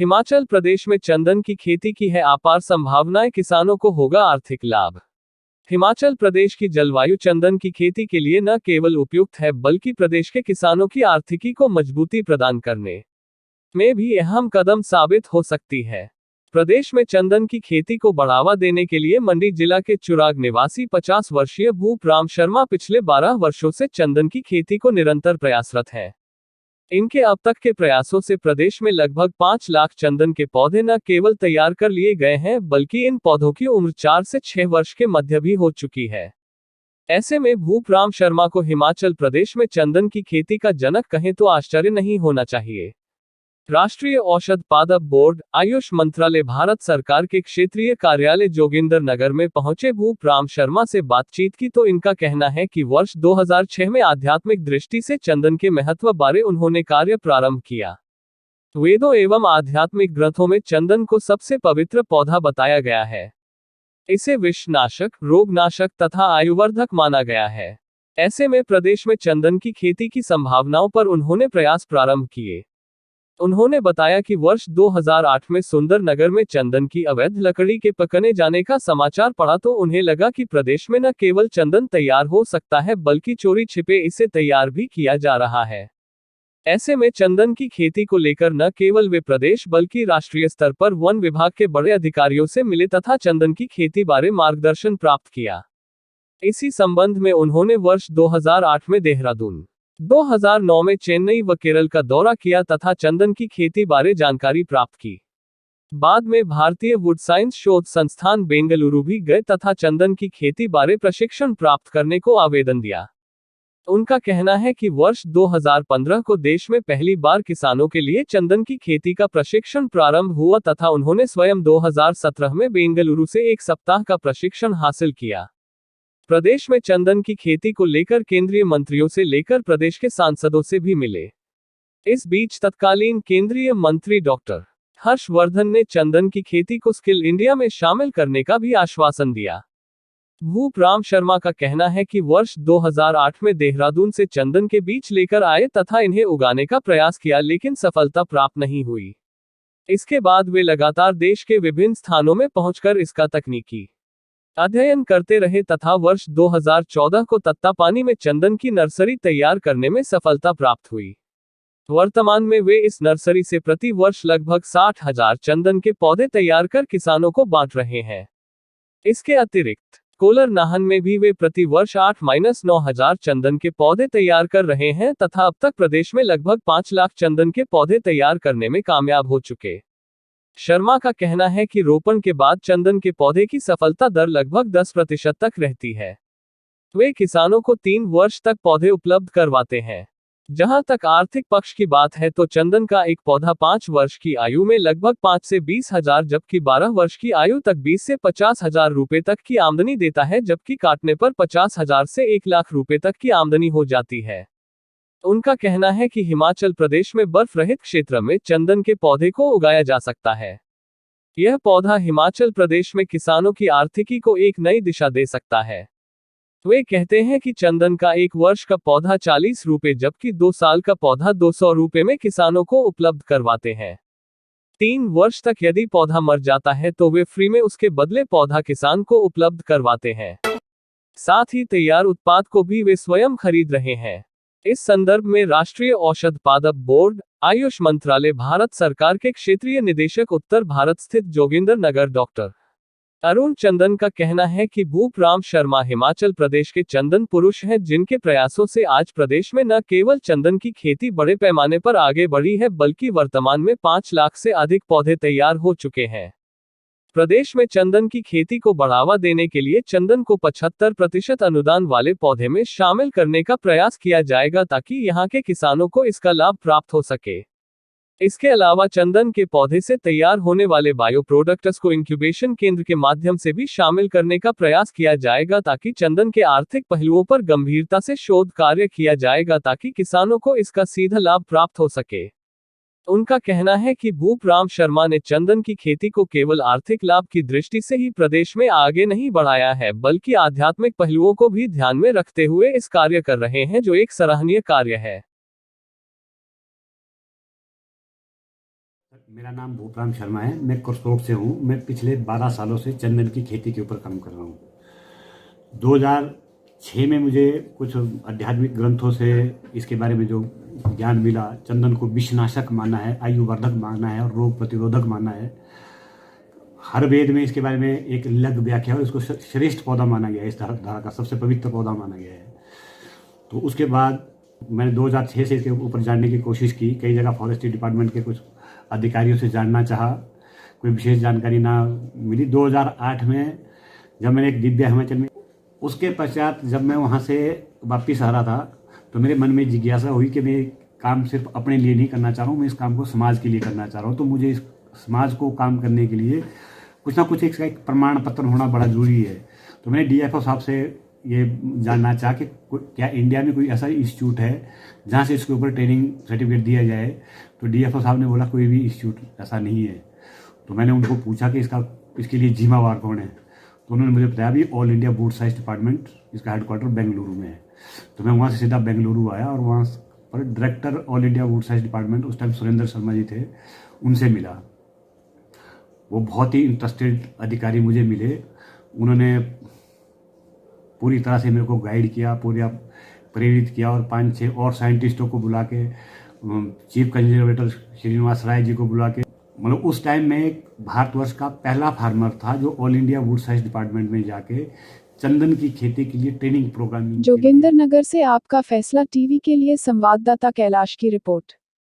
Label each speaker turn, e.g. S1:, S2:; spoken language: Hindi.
S1: हिमाचल प्रदेश में चंदन की खेती की है अपार संभावनाएं, किसानों को होगा आर्थिक लाभ। हिमाचल प्रदेश की जलवायु चंदन की खेती के लिए न केवल उपयुक्त है बल्कि प्रदेश के किसानों की आर्थिकी को मजबूती प्रदान करने में भी अहम कदम साबित हो सकती है। प्रदेश में चंदन की खेती को बढ़ावा देने के लिए मंडी जिला के चुराग निवासी 50 वर्षीय भूप राम शर्मा पिछले 12 वर्षों से चंदन की खेती को निरंतर प्रयासरत हैं। इनके अब तक के प्रयासों से प्रदेश में लगभग 5 लाख चंदन के पौधे न केवल तैयार कर लिए गए हैं बल्कि इन पौधों की उम्र 4 से 6 वर्ष के मध्य भी हो चुकी है। ऐसे में भूप राम शर्मा को हिमाचल प्रदेश में चंदन की खेती का जनक कहें तो आश्चर्य नहीं होना चाहिए। राष्ट्रीय औषध पादप बोर्ड, आयुष मंत्रालय, भारत सरकार के क्षेत्रीय कार्यालय जोगिंदर नगर में पहुंचे भूप राम शर्मा से बातचीत की तो इनका कहना है कि वर्ष 2006 में आध्यात्मिक दृष्टि से चंदन के महत्व बारे उन्होंने कार्य प्रारंभ किया। वेदों एवं आध्यात्मिक ग्रंथों में चंदन को सबसे पवित्र पौधा बताया गया है। इसे विषनाशक, रोगनाशक तथा आयुवर्धक माना गया है। ऐसे में प्रदेश में चंदन की खेती की संभावनाओं पर उन्होंने प्रयास प्रारंभ किए। उन्होंने बताया कि वर्ष 2008 में सुंदरनगर में चंदन की अवैध लकड़ी के पकने जाने का समाचार पड़ा तो उन्हें लगा कि प्रदेश में न केवल चंदन तैयार हो सकता है बल्कि चोरी छिपे इसे तैयार भी किया जा रहा है। ऐसे में चंदन की खेती को लेकर न केवल वे प्रदेश बल्कि राष्ट्रीय स्तर पर वन विभाग के बड़े अधिकारियों से मिले तथा चंदन की खेती बारे मार्गदर्शन प्राप्त किया। इसी संबंध में उन्होंने वर्ष 2008 में देहरादून, 2009 में चेन्नई व केरल का दौरा किया तथा चंदन की खेती बारे जानकारी प्राप्त की। बाद में भारतीय वुड साइंस शोध संस्थान बेंगलुरु भी गए तथा चंदन की खेती बारे प्रशिक्षण प्राप्त करने को आवेदन दिया। उनका कहना है कि वर्ष 2015 को देश में पहली बार किसानों के लिए चंदन की खेती का प्रशिक्षण प्रारंभ हुआ तथा उन्होंने स्वयं 2017 में बेंगलुरु से 1 सप्ताह का प्रशिक्षण हासिल किया। प्रदेश में चंदन की खेती को लेकर केंद्रीय मंत्रियों से लेकर प्रदेश के सांसदों से भी मिले। इस बीच तत्कालीन केंद्रीय मंत्री डॉक्टर हर्षवर्धन ने चंदन की खेती को स्किल इंडिया में शामिल करने का भी आश्वासन दिया। भूप राम शर्मा का कहना है कि वर्ष 2008 में देहरादून से चंदन के बीज लेकर आए तथा इन्हें उगाने का प्रयास किया लेकिन सफलता प्राप्त नहीं हुई। इसके बाद वे लगातार देश के विभिन्न स्थानों में पहुंचकर इसका तकनीकी अध्ययन करते रहे तथा वर्ष 2014 को तत्तापानी में चंदन की नर्सरी तैयार करने में सफलता प्राप्त हुई। वर्तमान में वे इस नर्सरी से प्रति वर्ष लगभग 60,000 चंदन के पौधे तैयार कर किसानों को बांट रहे हैं। इसके अतिरिक्त कोलर नाहन में भी वे प्रति वर्ष 8-9,000 चंदन के पौधे तैयार कर रहे हैं तथा अब तक प्रदेश में लगभग 5 लाख चंदन के पौधे तैयार करने में कामयाब हो चुके। शर्मा का कहना है कि रोपण के बाद चंदन के पौधे की सफलता दर लगभग 10% तक रहती है। वे किसानों को 3 वर्ष तक पौधे उपलब्ध करवाते हैं। जहां तक आर्थिक पक्ष की बात है तो चंदन का एक पौधा 5 वर्ष की आयु में लगभग 5 से 20,000 जबकि 12 वर्ष की आयु तक 20 से 50,000 रुपए तक की आमदनी देता है जबकि काटने पर 50,000 से 1 लाख रुपए तक की आमदनी हो जाती है। उनका कहना है कि हिमाचल प्रदेश में बर्फ रहित क्षेत्र में चंदन के पौधे को उगाया जा सकता है। यह पौधा हिमाचल प्रदेश में किसानों की आर्थिकी को एक नई दिशा दे सकता है। वे कहते हैं कि चंदन का 1 वर्ष का पौधा 40 रुपए जबकि 2 साल का पौधा 200 रुपए में किसानों को उपलब्ध करवाते हैं। 3 वर्ष तक यदि पौधा मर जाता है तो वे फ्री में उसके बदले पौधा किसान को उपलब्ध करवाते हैं। साथ ही तैयार उत्पाद को भी वे स्वयं खरीद रहे हैं। इस संदर्भ में राष्ट्रीय औषध पादप बोर्ड, आयुष मंत्रालय, भारत सरकार के क्षेत्रीय निदेशक उत्तर भारत स्थित जोगिंदर नगर डॉक्टर अरुण चंदन का कहना है कि भूप राम शर्मा हिमाचल प्रदेश के चंदन पुरुष हैं जिनके प्रयासों से आज प्रदेश में न केवल चंदन की खेती बड़े पैमाने पर आगे बढ़ी है बल्कि वर्तमान में 5 लाख से अधिक पौधे तैयार हो चुके हैं। प्रदेश में चंदन की खेती को बढ़ावा देने के लिए चंदन को 75% अनुदान वाले पौधे में शामिल करने का प्रयास किया जाएगा ताकि यहां के किसानों को इसका लाभ प्राप्त हो सके। इसके अलावा चंदन के पौधे से तैयार होने वाले बायो प्रोडक्ट्स को इंक्यूबेशन केंद्र के माध्यम से भी शामिल करने का प्रयास किया जाएगा ताकि चंदन के आर्थिक पहलुओं पर गंभीरता से शोध कार्य किया जाएगा ताकि किसानों को इसका सीधा लाभ प्राप्त हो सके। उनका कहना है कि भूप राम शर्मा ने चंदन की खेती को केवल आर्थिक लाभ की दृष्टि से ही प्रदेश में आगे नहीं बढ़ाया है बल्कि आध्यात्मिक पहलुओं को भी ध्यान में रखते हुए इस कार्य कर रहे हैं जो एक सराहनीय कार्य है।
S2: मेरा नाम भूपराम शर्मा है। मैं करसोग से हूँ। मैं पिछले 12 सालों से चंदन की खेती के ऊपर काम कर रहा हूँ। 2006 में मुझे कुछ आध्यात्मिक ग्रंथों से इसके बारे में जो ज्ञान मिला, चंदन को विषनाशक माना है, आयुवर्धक माना है और रोग प्रतिरोधक माना है। हर वेद में इसके बारे में एक लघु व्याख्या है, इसको श्रेष्ठ पौधा माना गया है, इस धारा का सबसे पवित्र पौधा माना गया है। तो उसके बाद मैंने 2006 से इसके ऊपर जानने की कोशिश की। कई जगह फॉरेस्ट्री डिपार्टमेंट के कुछ अधिकारियों से जानना चाहा, कोई विशेष जानकारी ना मिली। 2008 में जब मैंने एक दिव्या हिमाचल में, उसके पश्चात जब मैं वहाँ से वापिस आ रहा था तो मेरे मन में जिज्ञासा हुई कि मैं काम सिर्फ अपने लिए नहीं करना चाह रहा हूँ, मैं इस काम को समाज के लिए करना चाह रहा हूँ। तो मुझे इस समाज को काम करने के लिए कुछ ना कुछ इसका एक प्रमाण पत्र होना बड़ा जरूरी है। तो मैंने डीएफओ साहब से ये जानना चाहा कि क्या इंडिया में कोई ऐसा इंस्टीट्यूट है जहाँ से इसके ऊपर ट्रेनिंग सर्टिफिकेट दिया जाए। तो डीएफओ साहब ने बोला कोई भी इंस्टीट्यूट ऐसा नहीं है। तो मैंने उनको पूछा कि इसके लिए जिम्मेवार कौन है। तो उन्होंने मुझे बताया भी all India would science department, इसका हेडक्वार्टर बेंगलुरु में है। तो मैं वहाँ से सीधा बेंगलुरु आया और वहाँ पर director all India would science department, उस टाइम सुरेंद्र शर्मा जी थे, उनसे मिला। वो बहुत ही इंटरेस्टेड अधिकारी मुझे मिले। उन्होंने पूरी तरह से मेरे को गाइड किया, पूरा प्रेरित किया और 5-6 और साइंटिस्टों को बुला के, चीफ कंजर्वेटर श्रीनिवास राय जी को बुला के, मतलब उस टाइम में भारतवर्ष का पहला फार्मर था जो all India would science department में जाके चंदन की खेती के लिए ट्रेनिंग प्रोग्राम।
S3: जोगिंदर नगर से आपका फैसला टीवी के लिए संवाददाता कैलाश की रिपोर्ट।